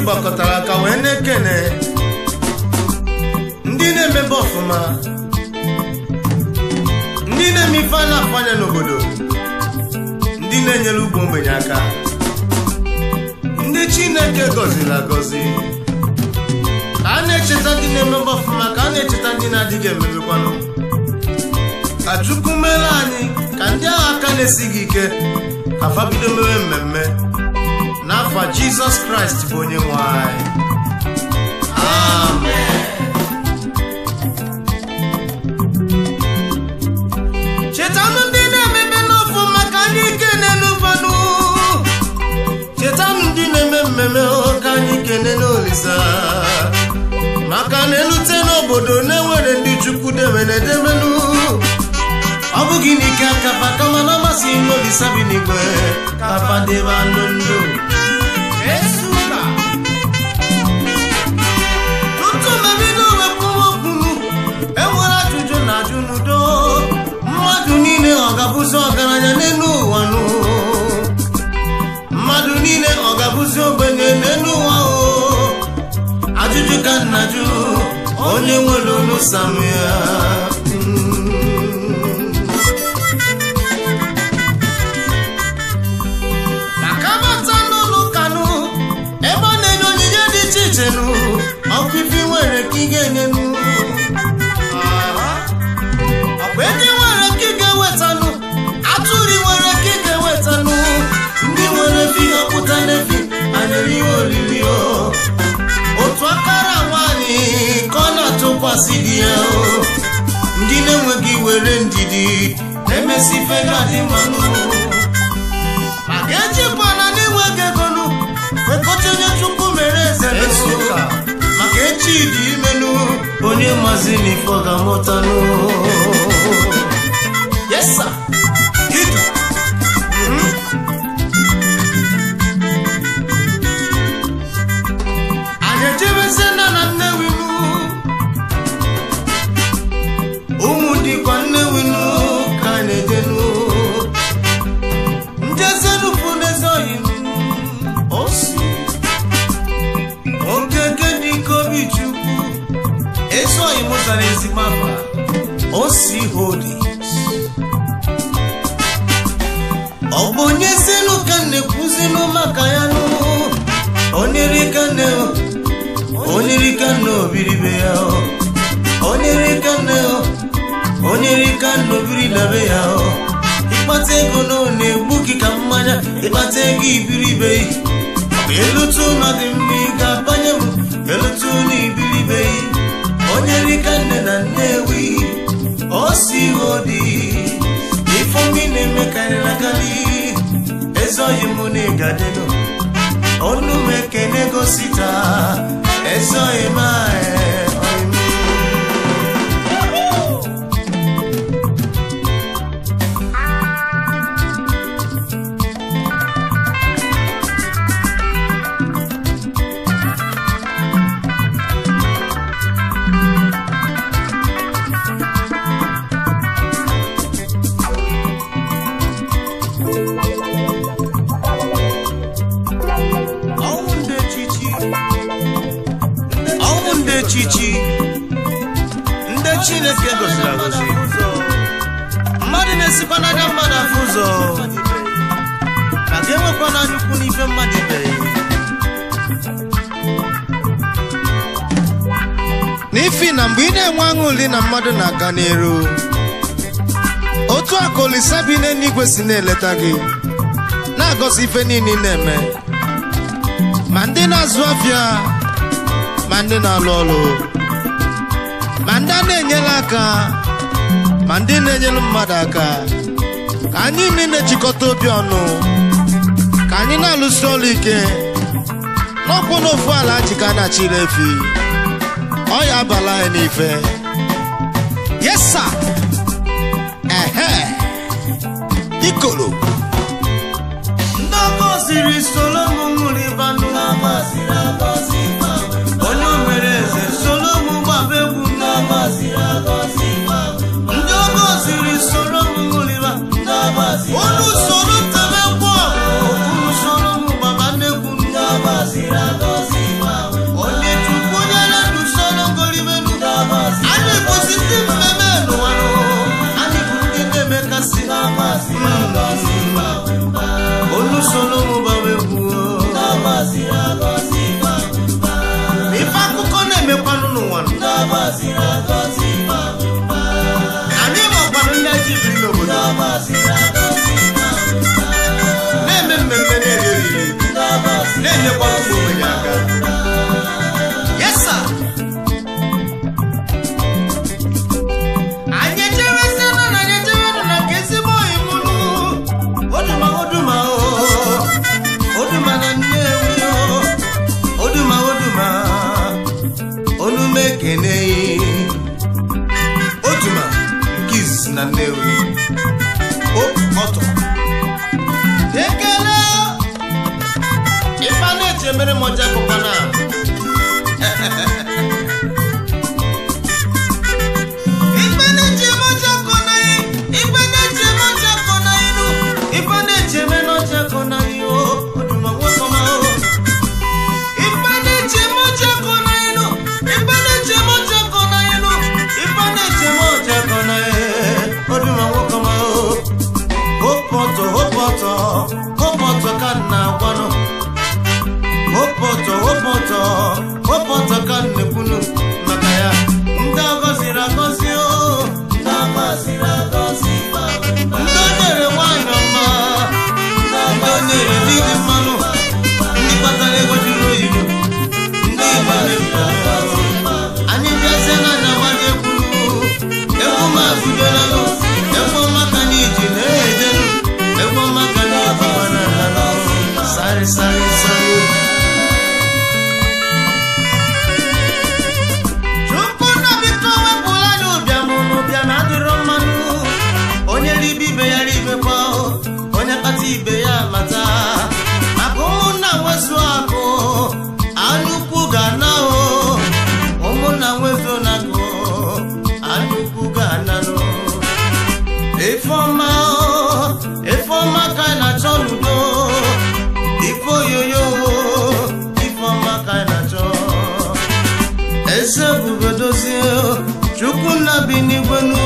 gbakọtara ka wee na-ekene ndị na-emebe ọfụma, ndị na-eme ife a na-afanye n'obodo, ndị na-enyere ugbo ogbenye aka, ndị Chineke gọziri agọzi. Ka a na-echeta ndị na-emebe ọfụma, ka a na-echeta ndị na-adịghị emebekwanụ. Ka Chukwu mere anyị ka ndị agha aka na-esighị ike ka fa bido mewe mmemme n'afọ Jizọs Kraịst bụ onye nwe anyị. Amen. Chetanụ ndị na-ememe n'ọfụma ka anyị kene n'ụfanụ. Chetanụ ndị na-eme mmemme ka anyị kene n'Olisa, maka na elute n'obodo na-enwere ndị Chukwu demenedemenu. Ọ bụ gịnị ka kafa kama na amasị n'Olisa bi n'igwe kafa debe anụ ndụ. Esuka tutu mebido wepụwa okwunu, enwere ajụjụ na ajụ n'udo. Mmadụ niile ọ ga-abụzi ọgaranya n'elu ụwa nụ? Mmadụ niile ọ ga-abụzi ogbenye n'elu ụwa o? Ajụjụ ka nna jụ onye nwere olu Samuel. Maka mata n'ụlọ kanụ ebe ọ na-enye onyinye dị iche iche nụ, ọkụifi nwere ka ị ga-enyenụ. Ọ bụ ede nwere ka ị ga-ewetanụ, atụrụ nwere ka ị ga-ewetanụ. Ndị nwere fi ọpụta n'efi anyere ihe olili o. Otu akara nwaanyị ka ọ na-atụkwasị di ya o. Ndị na-enweghị were ndidi na-emesi ife ga-adị mmanụ. Maka ejikwana na-enweghị egonụ wekọta onye Chukwu mere eze n'ụka. Maka echi dị imenụ onye mazi n'ifo ga-amụtanụ. Yes sir. Idu. Anyị ejebeze na Nnewi nụ. Ụmụ dịkwa Nnewi nụ ka na-edenụ. Njezenu bụ n'ezoghị nụ. Osi okeke dịka obi Chukwu ezoghị mụtara ezigbo afa. Osi Holdings. Ọ bụ onye zenu ka na-ekwuzinụ maka ya nụ. Onye rika nne obiribe ya o. Onye rika nne obiri dabe ya o. Ịkpata ego na ọ na-egbu gị ka mmanya, ịkpata ego ibiribe. Elutu na dị mma ị ga-abanye m, elutu na ibiribe. Onye rika nne na Nnewi, Osi Holdings. Ifeomi na-eme karịrị akarị, ezoghị m na ịgadenu. Onu m ekene gosita, ezoghị m chichi ndị Chineke gosiri agosi. Mmadụ na-esikwa n'aka mmadụ afụ ụzọ, maka enwekwa na nnukwu n'ife mmadụ ibe. N'ifi na mgbe ị na-enwe aṅụrị na mmadụ na-aga n'elu, otu aka Olisa bi n'eluigwe si na-eleta gị, na-agosi ife niile ị na-eme. Ma ndị na-azụ afịa, ma ndị na-alụ ọrụ, ma ndị a na-enyere aka, ma ndị na-enyere mmadụ aka, ka anyị niile jikọta obi ọnụ, ka anyị na-alụsi ọrụ ike n'ọkwụ n'ofu ala jika na-achịrị efi. Ọ ya abala anyị n'ife. Yes sir. Ikolo ndị gọziri Solomon ṅụrụ ịbanụ, onye mere eze Solomon gbaba egwu. Ndị gọziri Solomon ṅụrụ ịba, unu soro tebe egwu ọgụ, unu soro m gbaba n'egwu. hopoto ka na-agwanụ hopoto ka na-ekwunu maka ya ndị agọziri agọzi ndị nyere nwanyị ọma ndị nyere di gị mmanụ ndị kpatara ego juru oyibo ndị anyị bịazie n'anya mmadụ ekwuru egwu mazụbenanụ egwu maka na iji na-ejenu egwu maka na ọbụbanala sari chukwu na biko wepụla anyị ụbịam adịrọ mmanụ onye ribe ibe ya ribekwa onye kpata ibe ya mata maka ụmụnna nwezu akụ anyụkwu ga-ana ụmụnna nwezu na-akụ anyụkwu ga-ananụ Ifeọma ka anyị na-achọ n'udo ife oyoyo Ifeọma ka anyị na-achọ eze Ebube Dozie Chukwu nna bi n'igwenu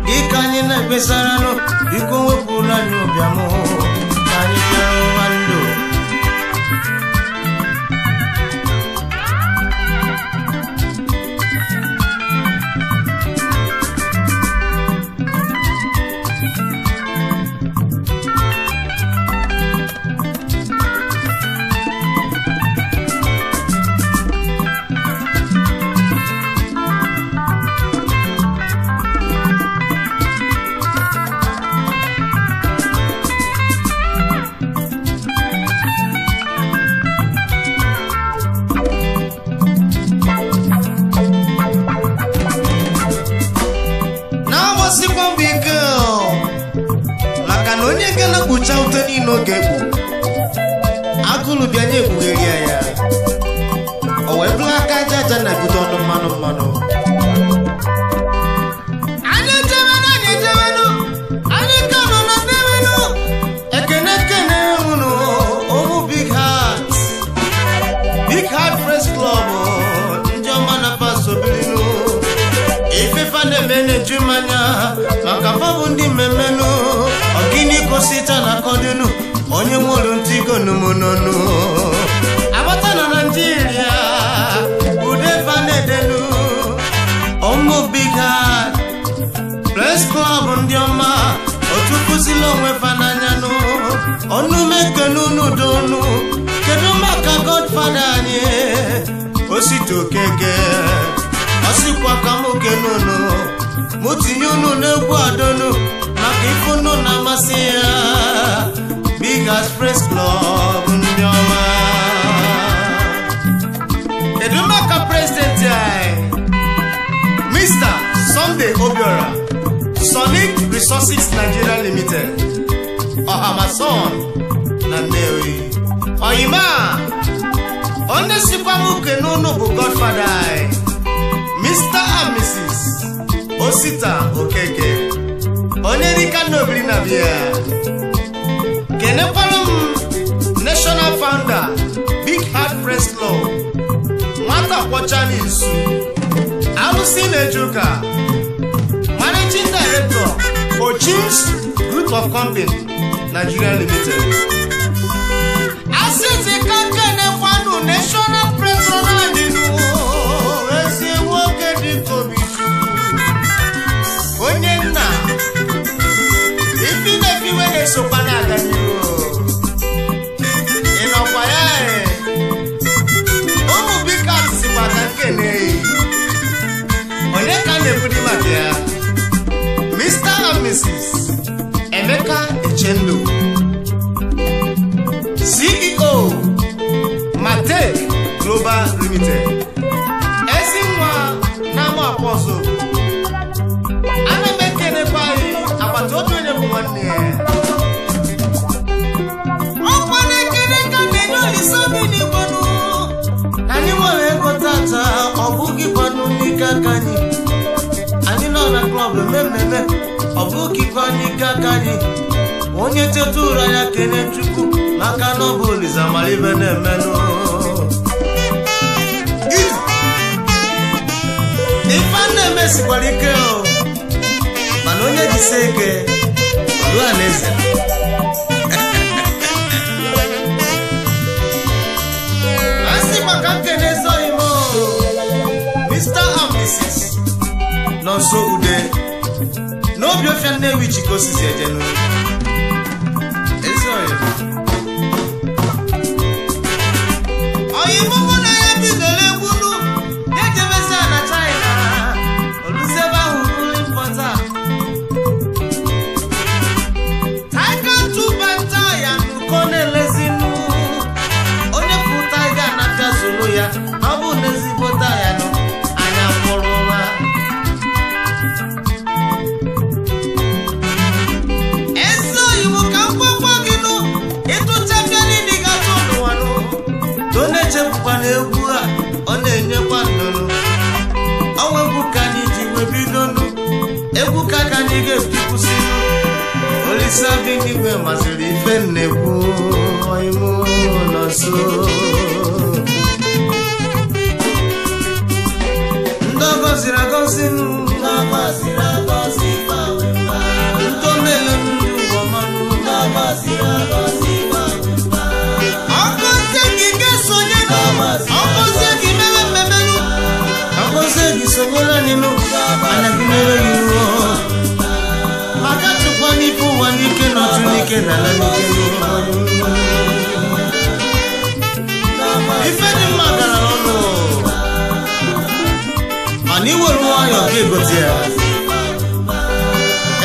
dịka anyị na-ekpesaranụ biko wepụrụ anyị ụbịam ka anyị bịa ụwa ndụ maka na onye nke na-ekpucha ute niile oge egbu agụlụ bịanye egbugheri ya o wee bụla aka aja na-ebute ọnụ mmanụ anyị ejewenu anyị ka nọ na ndewenu ekene nwunu ụmụ Big Heart Press Club ndị ọma na pasobirinu ifefa na-eme na-eju mmanya maka fabụ ndị mmemmenụ ọgịnị kosita na kodinu onye nwụrụ ntị gonumononu agbata na Naịjirịa udefa na-edenu ụmụ Big Heart Press Club ndị ọma otu kụzila onwe fa n'anyanụ ọnụ mekenu n'udonu kedu maka Godfather anyị Osita Okeke ọsịkwa ka mụ kenunu mụ tinye unu n'egwu adonu maka ife unu na-amasị ya Big Heart Press Club ndị ọma kedu maka president anyị Mr. Sunday Obiora Sonic Resources Nigeria Limited Ọhamason na Nnewi oyima onye sikwa mụ kenunu bụ Godfather anyị Mr. and Mrs. Osita Okeke onye dịka n'obiri na bịa kenekwara m National Founder Big Heart Press Club nwata kwọcha n'izu alụsị na-eje ụka Managing Director Ochim's Group of Company Nigeria Limited asịzi ka kenekwanụ National Press Club onye nna ifi na-efiwe na-esokwa na-aga n'ihu ịnọkwa ya ụmụ Big Heart sikwa ka nkene onye ka na-ekwudi maka ya Mr. and Mrs. Emeka Echendo CEO Matek Global Limited ezi nwa na-amụ akpọzọ ana m ekenekwa anyị agbata obi onye bụ nwanne ya ọkwa na-ekene ka na-enye olisabi n'igwenu anyị nwere ego tata ọ bụghị gwanụ n'ike aka anyị nọ na klọb mmemme ọ bụghị gwanụ n'ike aka anyị onye teta ụra ya kene Chukwu maka na ọ bụ Olisa mara ibe na-emenụ ife na-emesikwara ike mana onye jisi ike ọlụ alaeze nọnso ude n'obi ofia Nnewi Chikosizi ejenu ezoye oyimumu na ya bidoro egbulu ejebezi na China oluzebe ahụ bụrụ impọta taiga tubata ya nuko na-elezinu onye bụ taiga na-apịa zuru ya ọ bụ n'ezigbo ya nọ anya mkpụrụ ụwa ezi oyibo ka mgbagwa gị nụ ịtụchapịa n'ịdị gatụ n'ụwa nụ to na-echepụkwa na egwu a ọ na-enyekwa nnụnụ ọnwa egwu ka anyị ji webido nụ egwu ka anyị ga-ebikwụsị Olisa bi n'igwe masịrị ife nnekwu oyibo nọ nso ndọgọziri agọzi ndọgọziri agọzi ntomele ndị ụgbọmanụ ndọgọziri agọzi ọgọzie gị ga-esonye ọgọzie gị mere mmemelu ọgọzie gị sonyela n'inu ana gị mere gị ruo maka chụkwa n'ife ụwa n'ike n'ọchụ n'ike na ala n'ike ife dị mma gara n'ọnụ mana iwere nwayọ ga-egote ya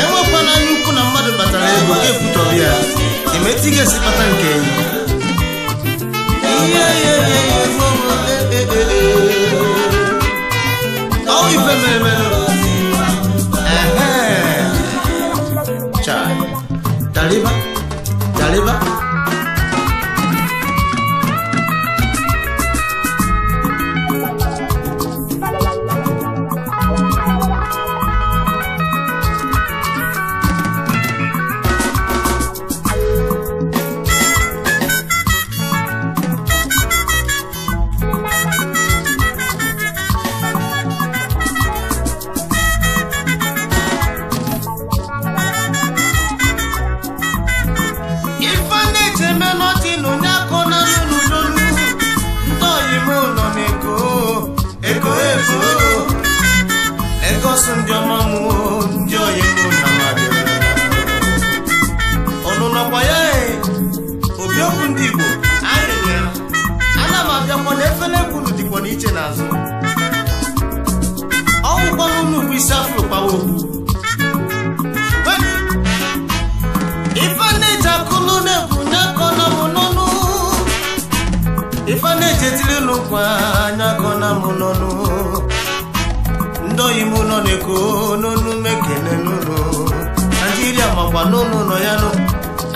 enwekwana anya ukwu na mmadụ batara ego ga-ekwutọbi ya emetụ ga-esi kpata nke ọ ife mere mere Daliba Daliba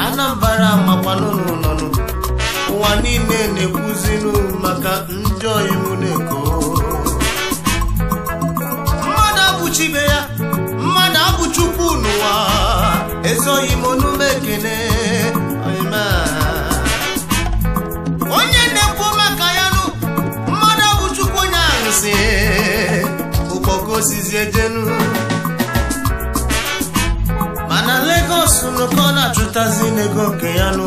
Anambra makwa n'ụlọ nọ ụwa niile na-ekwuzinu maka njọ imu neko mmadụ abụchibe ya mmadụ abụchukwu n'ụwa ezoghị m onume ekene onye na-ekwu maka ya nụ mmadụ abụchukwu onye ahụsi ụkpọkọ osizi ejenu mana Lagos n'ụkọ na-achụtazi n'ego nke ya nụ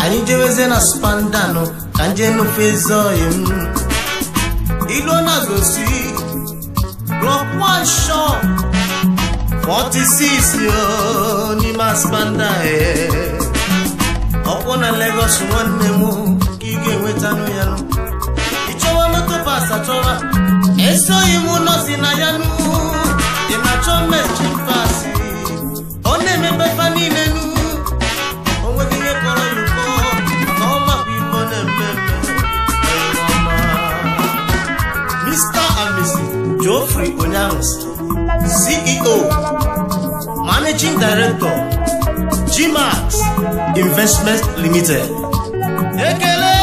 anyị jeweze na spandano ka nje nufe ezoghị m ilo na gosi block 1 shop 46 n'ime spanda ọkwụ na Lagos nwanne m ka ị ga-enwetanụ ya nụ ịchọwa moto pas achọwa esoghị m nọzi na ya nụ ị na-achọ mmechi pasi ọ na-emepe fa niile nụ onweghị ihe kọrọ ya ụkọ ka ọ mapụ ibo na-ememe Mr. and Mrs. Geoffrey Onyangus, CEO, Managing Director, G-Max Investment Limited. Ekele!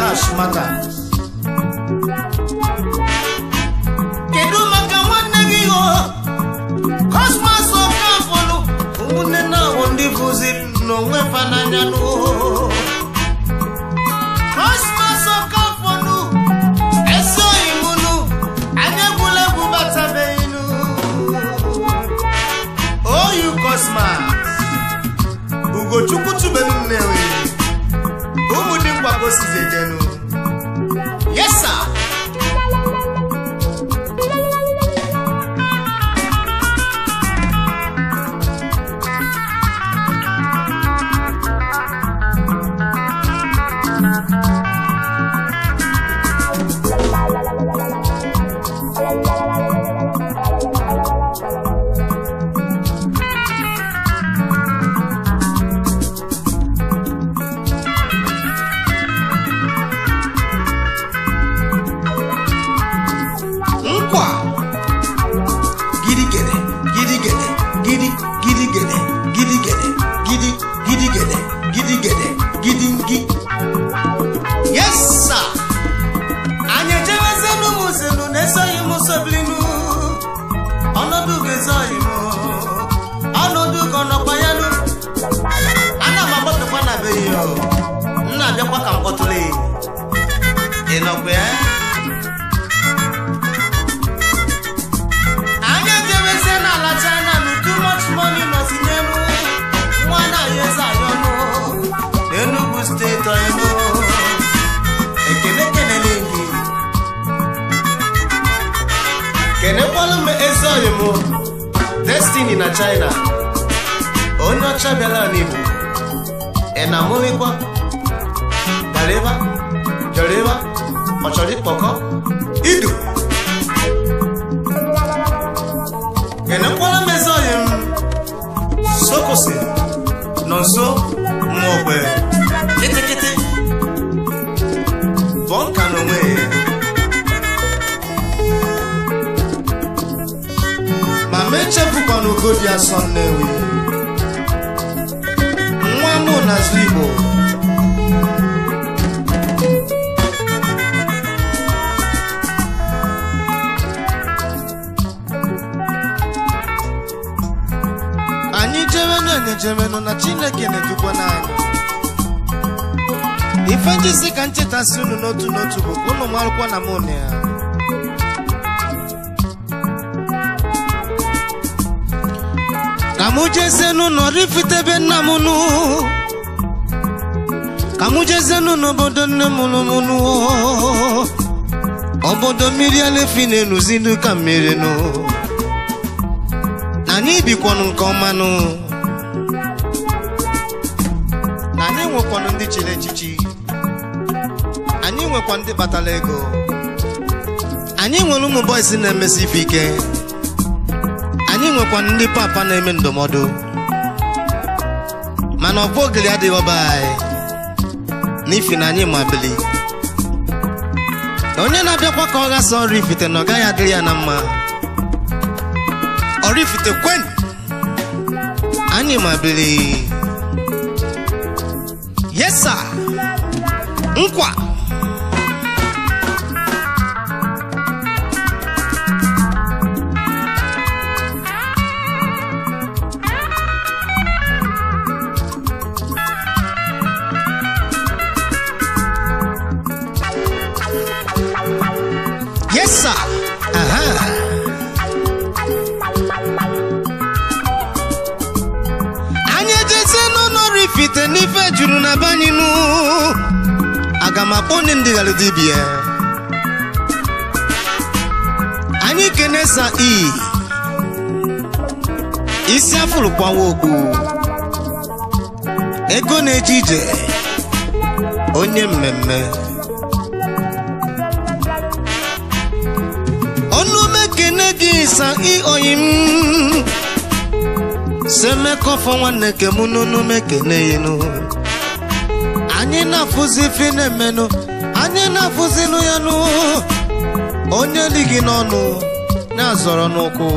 cash matter. Kedu maka nwanne gị ho Cosmas Okafonu ụmụnne na ndị vuzi n'onwe fananya no Cosmas Okafonu eso imunu anya gule bubatabe inu oh you Cosmas Ugochukwu tubelu nnewe ụmụdị mgbago sizejenu yes sir Destiny na China onye ọcha bịara n'Igbo enamụrịkwa galeba jọrịba ọchọrị kpọkọ idu enekwala mezoghị m sokosi nọ nso maọgbe kịtịkịtị bọnka n'onwe ya mechefukwa n'ugodi asọ Nnewi nwa mụ n'azụ Igbo anyị jewenụ na Chineke na-edukwa n'anyị ife njisi ka nchetasị unu n'otu n'otu bụ unu marụkwa na mụ na ya Kamujezenu no rifitebe namunu Kamujezenu no bodo nemunumunu Obodo miriale fine nuzindu kamerenu Nani bikwanu nkomanu Nani nwekwanu ndi chile chichi Ani nwekwa ndi batala ego Ani nwelu umu boys na-emesi ifike Anyị nwekwa ndị papa na-eme ndụmọdụ mana ọ bụ ogili adịghị ọba anyị n'ifi na anyị mabili onye na-abịakwa ka ọ ghasa ọrụ ifite na ọ gaghị adịrị ya na mma ọrụ ifite kwen anyị mabili yes sir nkwa Fite n'ife juru na banyinu agamaponi ndị galidibie anyị kenesa isi afụrụ kwawa okwu ego na-eje ije onye mmemme ọnụ mekene gị sa oyim Semeko nwanne ke mụ n'onu mekene yinu anyị na-afụzi fine menu anyị na-afụzi nụ ya nụ onye dị gị n'ọnụ na-azọrọ n'ụkwụ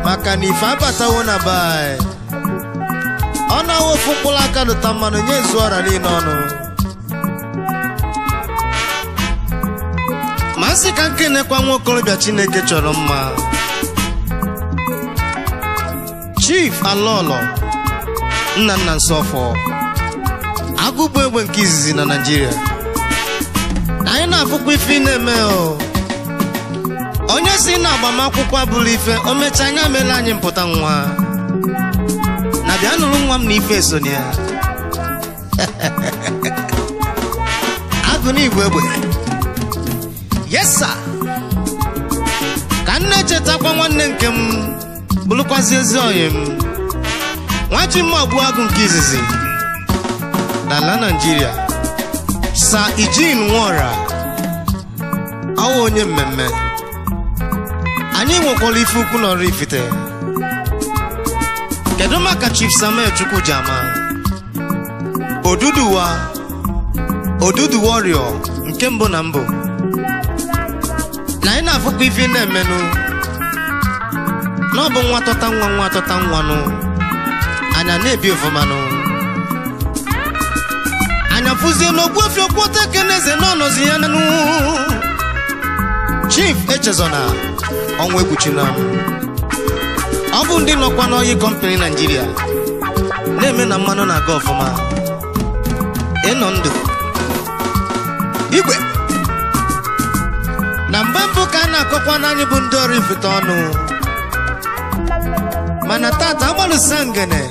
maka na ife abatawo na bai ọ na-awofu mkpụrụ aka dụta mmanụ nye ezu ọra niile ọnụ asị ka nkenekwa nwa okorobịa Chineke chọrọ mma Chief Alolo Nna Nsọfọ agụbụ egbe nke izizi na Nigeria anyị na-afụkwa ife na-eme onye si na agbamakwụkwọ abụrụ ife o mecha anya mere anyị mpụta nwa na bịa nụrụ nwa m na ife esonia agụ n'igwe egbe yes sir ka nne chetakwa nwanne nke m bụrụkwazi ezi oyi m nwachi m ọgbụ agụ nke izizi n'ala Nigeria Sir Eugene Nwora ọwụ onye mmemme anyị nwekwara ife ukwu na Oraifite kedu maka Chief Samuel Chukwujama Odudu Warrior nke mbụ na mbụ na anyị na-afụkwa ife na-emenụ n'ọbụ nwa tọta nwanụ anya na-ebi ofumanụ anya fụzie n'ogbu ofe okwute keneze n'ọnọzi ya nanụ Chief Echezona ọnwa egbuchina ọ bụ ndị nọkwa n'oyi company Nigeria na-eme na mmanụ na-aga ọfụma ịnọ ndụ igwe na mgbe mbụ ka a na-akọkwa n'anyị bụ ndị Oraifite ọnụ mana tata agbalụsa ngene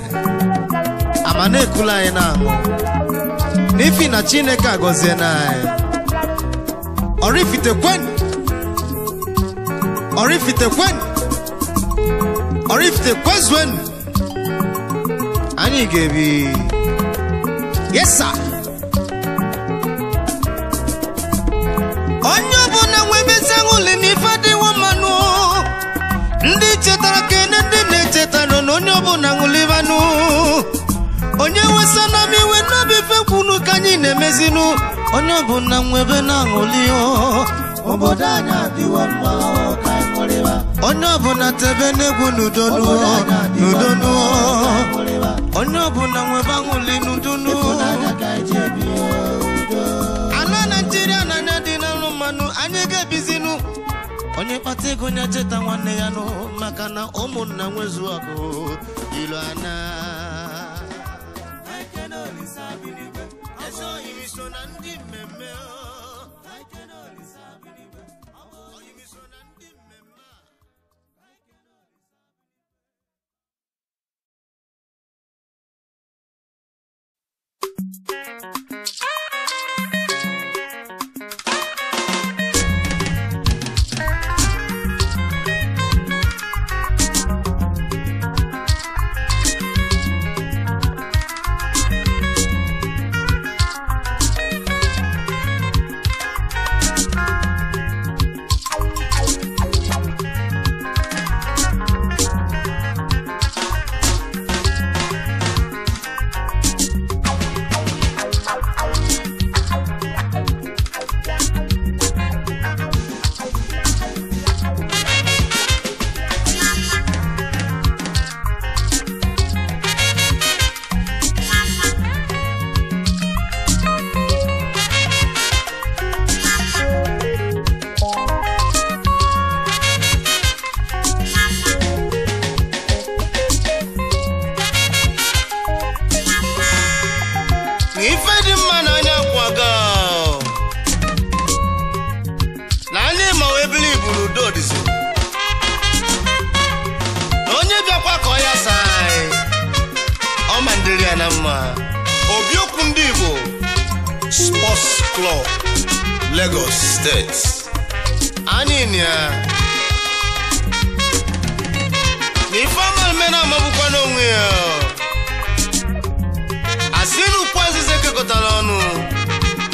ama na-ekulu anyị na-ahụ n'ifi na Chineke agọzie na anyị Oraifite kwezuen anyị ga-ebi yes sir onye ọbụla nwebezi aṅụli n'ife adịwo mmanụ ndị chetara kene ndị na-echetara na onye ọbụla ṅụlivanụ onye wesa na miwe n'obi fekwunu ka anyị na-emezinu onye ọbụla nwebe na-aṅụli obodo anyị adịwo mma ka ṅụliva onye ọbụla tebe n'egwu n'udonu onye ọbụla nwebe aṅụli n'udonu ala Nigeria na anya dị n'alụ mmanụ anyị ga-ebizinu onye kpata ego nya cheta nwanne ya nụ maka na ụmụnna nwezu ọgụ ilu ana so na ndị mmemme Sports Club, Lagos State. Aninia. Ni fama mena mabukwa n'onwe ya. Asinu kwanzi zeke kotalonu.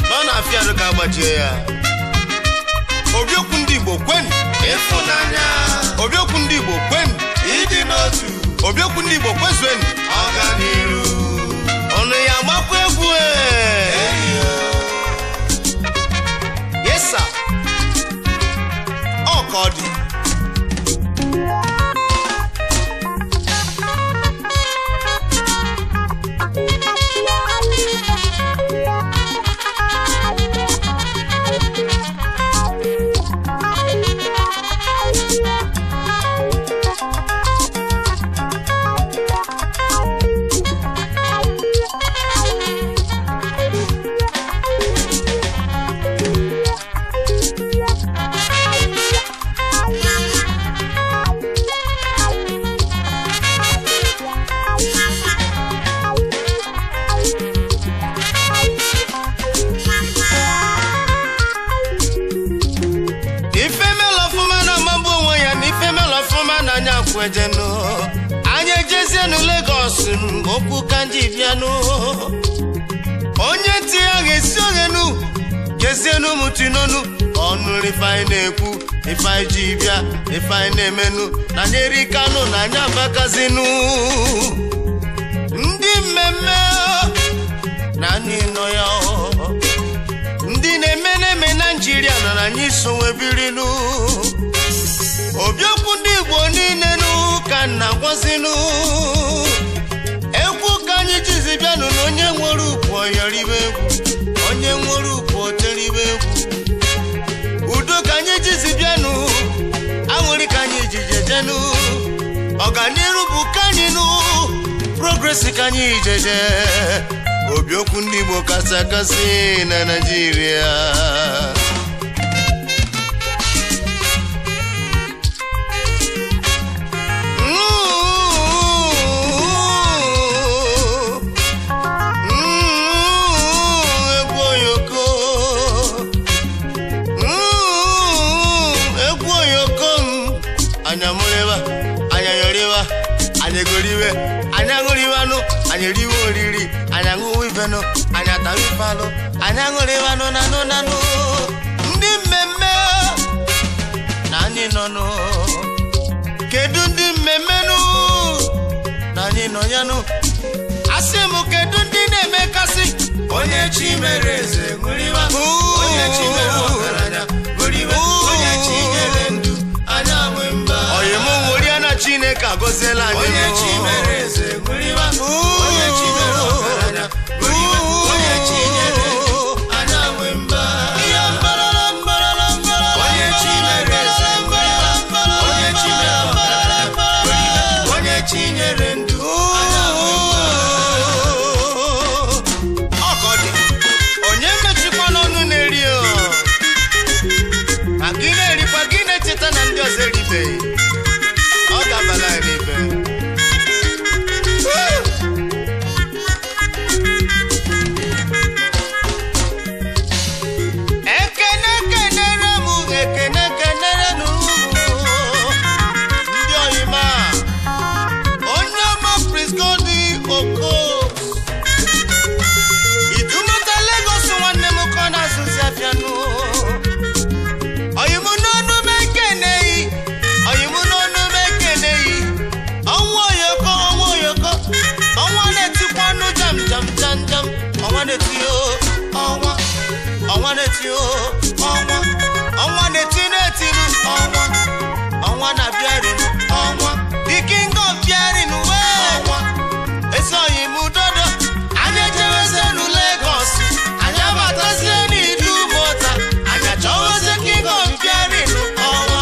Nona afia doka agbachie ya. Obiokwu ndị Igbo kwen. Ịfụnanya. Obiokwu ndị Igbo kwen. Ịdị n'otu. Obiokwu ndị Igbo kwezuen. Ọganiru. Ọnụ ya agbakwa egwu Yes sir. Ọkọdị. kwejenu anya ejezienu Lagos okwu kanji bianu onye ti agha esi oghenu gezienu mutinonu ọnụ ifeanyị na-ekwu ifeanyị ji bịa ifeanyị na-emenu na nyeri Kanu na anya bakazinu ndị mmemme na anyị nọ ya ndị na-eme Nigeria na anyị so webirinu obiokwu ndị Igbo niile ka na gwazinu ekwu ka anyị jizi bịanụ na onye nwere ukwu ọyọribe egwu onye nwere ukwu oteribe egwu udo ka anyị jizi bịanụ anwụrị ka anyị jijejenu ọganiru bụ ka anyị nụ progress ka anyị jeje obiokwu ndị Igbo kasị akasị na Nigeria anyeriwe oriri anyanwụ iveno anyatawa ifalụ anyanwụrịwanụ nanụ ndị mmemme na anyị nọnụ kedu ndị mmemme nụ na anyị nọ yanụ asị m kedu ndị na-emekasị onye chi mere eze ṅụrịwa onye chi mere ọgaranya ṅụrịwa onye chi nyere ndụ anya nwe mba onye mụ ṅụrịa na Chineke agọziela anyị onye chi mere eze ṅụrịwa onye chi mere ọgaranya ṅụrịwa onye chi nyere ndụ anya nwe mba onye chi mere eze ṅụrịwa onye chi mere ọgaranya ṅụrịwa onye chi nyere ndụ anya nwe mba ọkọdị onye mechikwa n'ọnụ na-eri ma gị na-erikwa gị na-echeta na ndị ọzọ eribeghị ọ ga-abala eribe ekene kenere m ekene kenere ndị oyima onye ọma Prince Goldie Okos idumụta Lagos nwanne m ka ọ na-azụzi afịanụ oyimu n'ọnụ m ekeneghị oyimu n'ọnụ m ekeneghị ọnwa oyoko ọnwa na-etikwanụ jam ọnwa na-eti ọnwa na-eti ọnwa na-eti na-etinu ọnwa na-abịarinu ọnwa the king of bịarinu ọnwa ezi oyimu dodo anya ejewezenu Lagos anya batazie n'Idumota anya chọwezie king of bịarinu ọnwa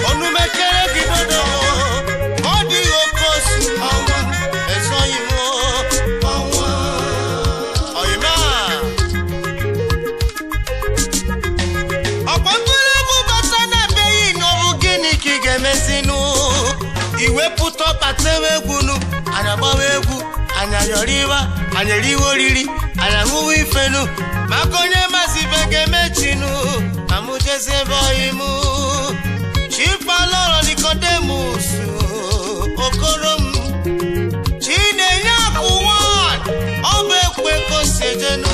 onumekere gị dodo Goldie Okos ọnwa ezi oyimu ọnwa oyima ọkpọtụrụ egwu bata na beghị n'ọbụ gịnị ka ị ga-emezinu iwepụta ọkpatewe egwunu anya gbawa egwu anya yọrịwa anya eriwe oriri anya ṅụwa ifenu maka onye mazibe ga-emechinu amụjezi ebe oyimu chipalọrọ Nicodemus Okorom Chinenye akụwa ọ bụ ekwe kosejenu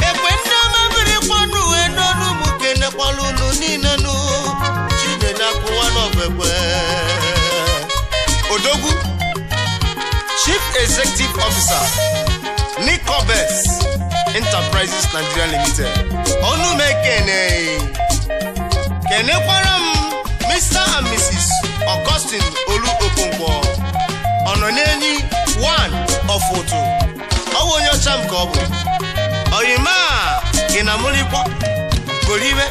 ekwe ndị ọmabiri kwanụ uwe n'ọnụ mụ kenekwala unu niile nụ Chinenye akụwa n'ọbekwe Odogwu Chief Executive Officer Nicobes Enterprises Nigeria Limited ọnụ m ekene kenekwara m Mr. and Mrs. Augustine Olu Okonkwo ọnọ n'enyi 1 of Otu ọwụ onye ọcha m ka ọ bụ oyima ị na-amụrịkwa goribe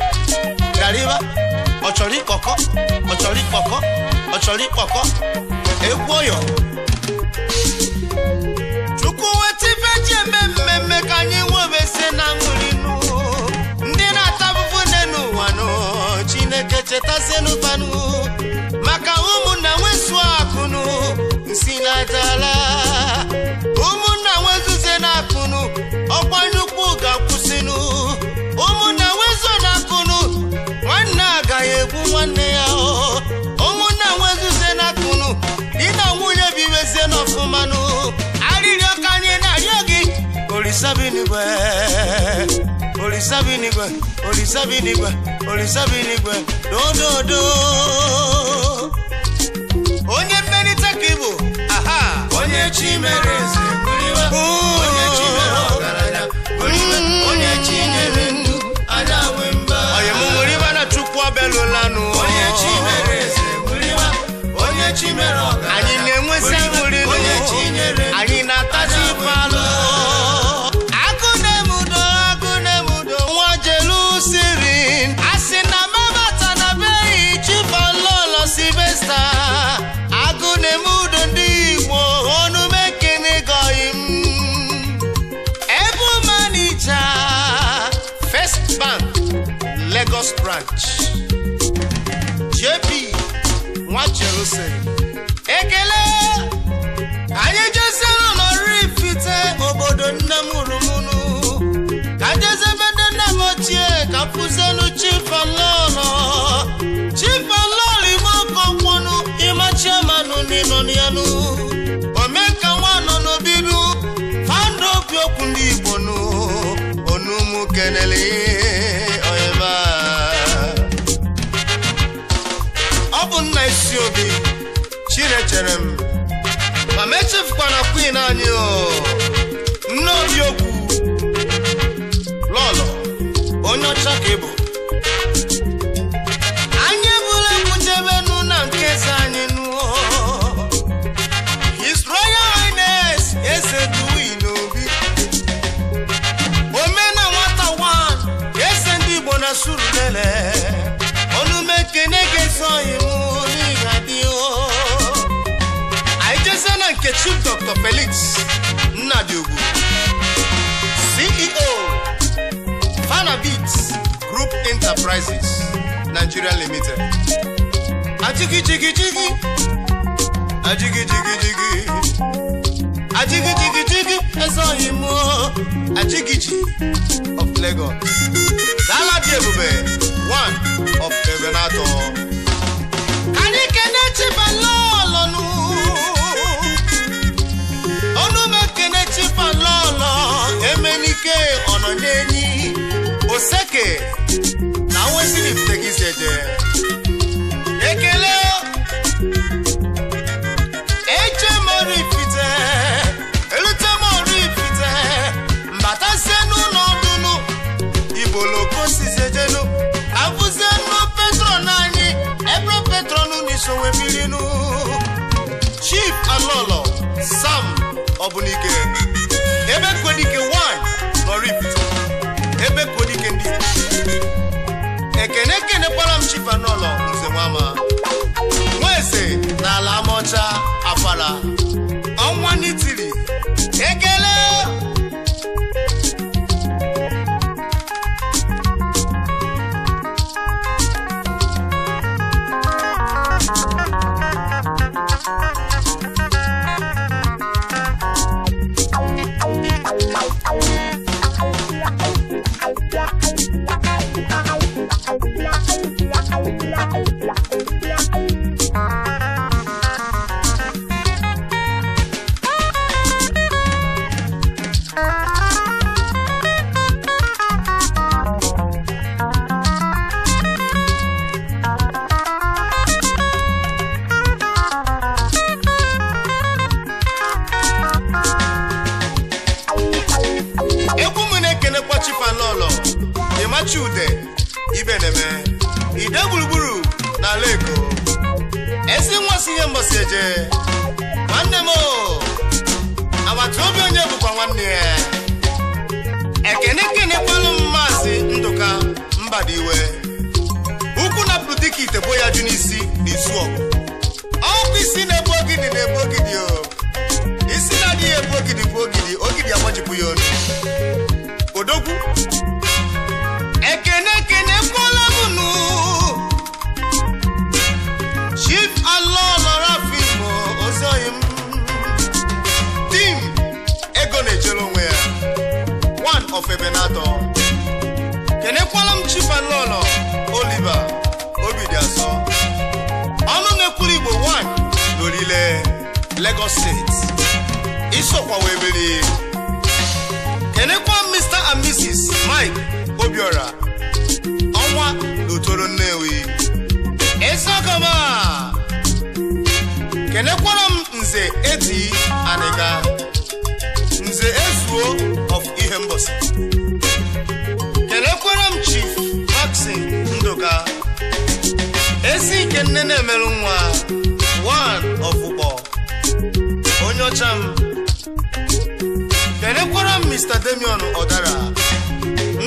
dariba ọchọrọ ịkpọkọ egwu ọyọ Chukwu wetibe ji eme mmemme ka anyị nwebese na ṅụrịnụ ndị na-atabụbụ n'ụwa nụ Chineke chetazienụ banụ maka ụmụnna nwesu akụnụ nsi na-adala ụmụnna nwezuze na akụnụ ọkwanyukwu ga-akwụsịnụ ụmụnna nwezo na akụnụ nwanne agaghị egbu nwanne ya ụmụnna nwezuze na akụnụ Olisabinigwe, Olisabinigwe, Olisabinigwe, Olisabinigwe, do. Onye mmeri takibu, aha. Onye chimereze, onye chimere ọgaranya, onye chinyere ndu, adawe mba. Oye munguriba na chukwu abelulanu. Onye chimereze, onye chimere ọgaranya, anyị na-enwesi aṅụrị onye chinyere, anyị na-atachi palụ. Agụnemudo, nwa Jelusirin, asị na mabata na beghị Chifalolo Sylvester. Agụnemudo ndị Igbo, ọnụ mekene gọghị m. Ebu manija First Bank Lagos branch JP nwa Jerusalem ekele anyị jesere n'Oraifite obodo nne m hụrụmụnụ ka jezebede nne m ochie ka fụzelu Chifalolo Ime Okonkwo ịmachiamanụ n'ịnọnịanụ omenka nwa nọ n'obiru fanda obi okwu ndị Igbo nụ onumu kenele oyeba ọ bụ nna isi obi Chinechere m ma mechefukwana queen anyị nne obi okwu Lolo onye ọcha ka ịbụ anyị bụla kwujebenu na nke eze anyị nụọ His Royal Highness Eze Duwin Obi omena nwata wan eze ndị Igbo na Surulere onumekene gezoghị m n'iga dị anyị jeze na nke Chief Dr. Felix Nnadiogwu CEO Fanabit Group Enterprises Nigeria Limited ajigijigijigi ezoghị m ajigiji of Lagos Daladi Ebube one of Ebenator anyị kene Chifalolo nụ onumekene Chifalolo emenike ọnọ n'enyi oseke na Weslifte gị seje ekele eche Oraifite elute Oraifite mbatasienu n'ọdụnụ Igboloko sisejenu abụzienu Petron anyị ebe Petron n'isowe birinu Chief Alolo Sam Obunike ebe Kodike 1 n'Oraifite ebe Kodike ndị ekene kwara m Chifalolo nze nwama nweze n'ala Amọcha Afara ọnwa n'itiri ekele Chifalolo Imachude Ibeneme Ide gburugburu na Leko esi nwasi ihe mbosi eje nwanne m agbata obi onye bụkwa nwanne ya ekene kwalụ Maazị Ndụka Mbadiwe ukwu na plutiki itebo ya ju n'isi n'isu ọkụ isi na-ebu ogidi o isi na-adịghị ebu ogidi bụ ogidi agbajipụ ya onu Odogwu ekene kwala munu Chief Alolo Rafimo ozoyim Team ego na-ejere onwe ya one of Ebenator kene kwala m Chief Alolo Oliver Obidiaso ọnụ na-ekwuru Igbo 1 n'Orile Lagos State isokwa webere kenekwa Mr. and Mrs. Mike Obiora ọnwa n'Otoro Nnewi Esogoma kenekwara m Nze Edi Aniga Nze Ezuo of Ihembosi kenekwara m Chief Maxine Ndoka Ezi Kenene Melunwa one of Ubo Onyocham kenekwara m Mr. Damian Odara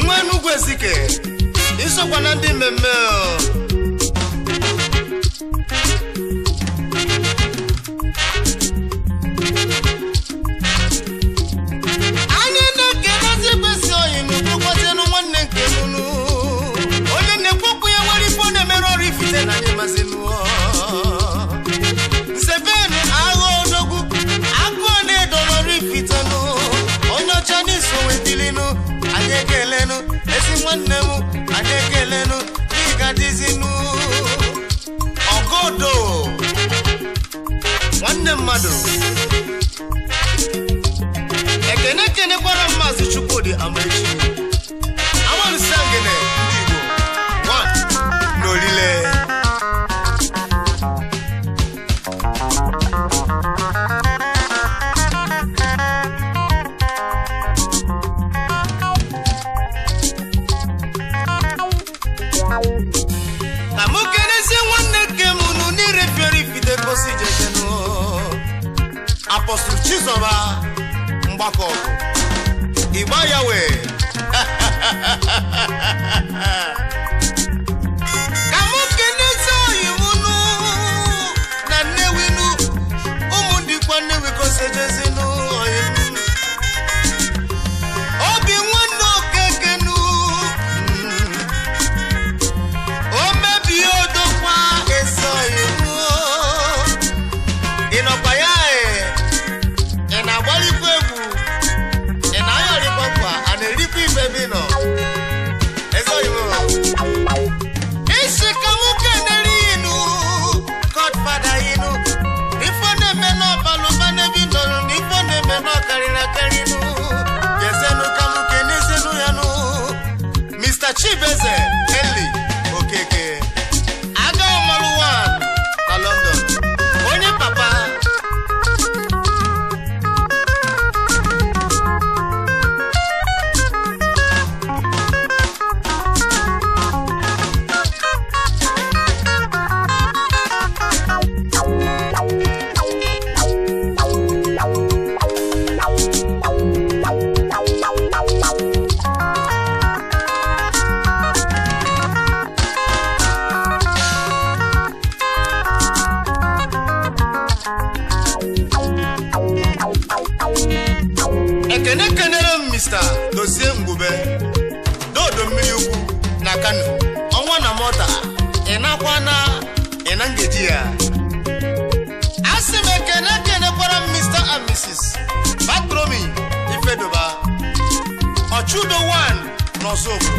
Nwanu Gwezike isokwa na ndị mmemme anyị na-ekenazi kwesị oyi n'ụkwụkwọtenu nwanne nke nunu onye na-ekwokwu ya nwere ifo na-emere ọrụ ifite na anyị mazinu Nsevenu agha odogwu agụọ na-edorọrụ ifitenu onye ọcha n'iso wetilinu anyị ekelenu ezi nwanne m anyị ekelenu ịga dizinu ọgodo nwanne mmadụ ekene kenekwara Maazị Chukwudi Amaechi amalụsangene ndị Igbo one n'Olile Apostle Chizoba Mbako Igba Yahweh Kamukeneza yimunu na newinu umundi kwa newi kosejezinu Obi nwano kekenu Omebi odokwa eso yimu Inopaya Mr. Chibeze Eli Okeke Aga Omaluwan na London Onye papa Mr. Dozie Ngube Dodo mmiri ukwu na Kano ọnwa na mota ịnakwa na ịnangeji ya asị m ekene kwara Mr. and Mrs. Batromi Ifedoba Ochudo one n'Osogbo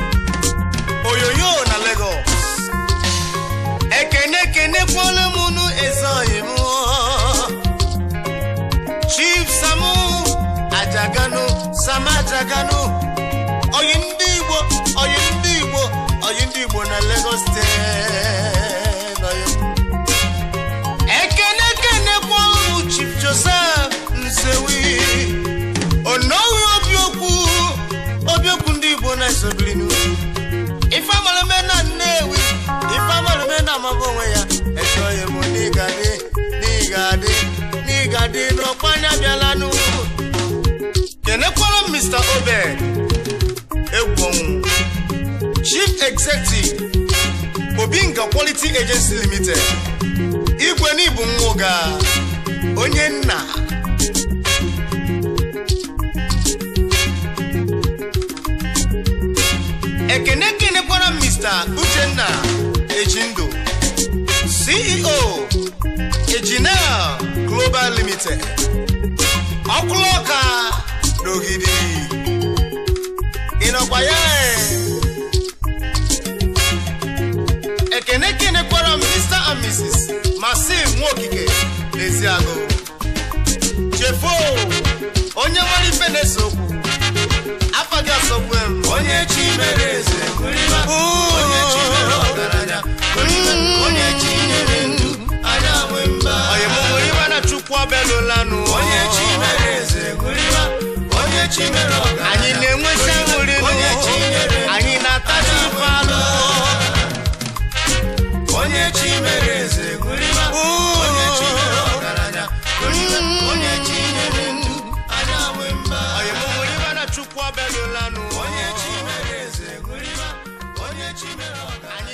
Oyoyo na Lagos ekene kwala munu ezoghị m Chief Samu Ajaganu Samajaganu Oyindi Igbo na Lagos State ekene kwa Chief Joseph Nsewi Onowu Obiokwu ndị Igbo na Isobilinu Ifamalome na Nnewi Ifamalome na Mabonwe ya esoye mu n'igade n'ọkwanya bịalanu kenekwara Mr. Obed Egwonwu Chief Executive Obinga Quality Agency Limited Igwe n'ibu nwoga onye nna ekenekwara Mr. Uchenna Ejindo CEO Ejinel Global Limited Okuloka Dogidi Inokwaya ekenekwara Mr. and Mrs. Massive Nwokike Leziago Chefo onye nwere ife na-esokwu onye chi mere eze gụrịba onye chi mere ọgaranya gụrịba onye chi nyere ndụ anya nwe mba onye mụrịba na chukwu ọbịalụlanụ onye chi mere eze gụrịba onye chi mere ọgaranya anyị na-enwesi aṅụrị onye chi nyere anyị na-atachi ife alụ onye chi mere eze gụrịba onye chi mere ọgaranya gụrịba onye chi nyere ndụ anya nwe mba onye mụrịba na chukwu ọbịalụlanụ onye chi mere eze gụrịba onye chi mere ọgaranya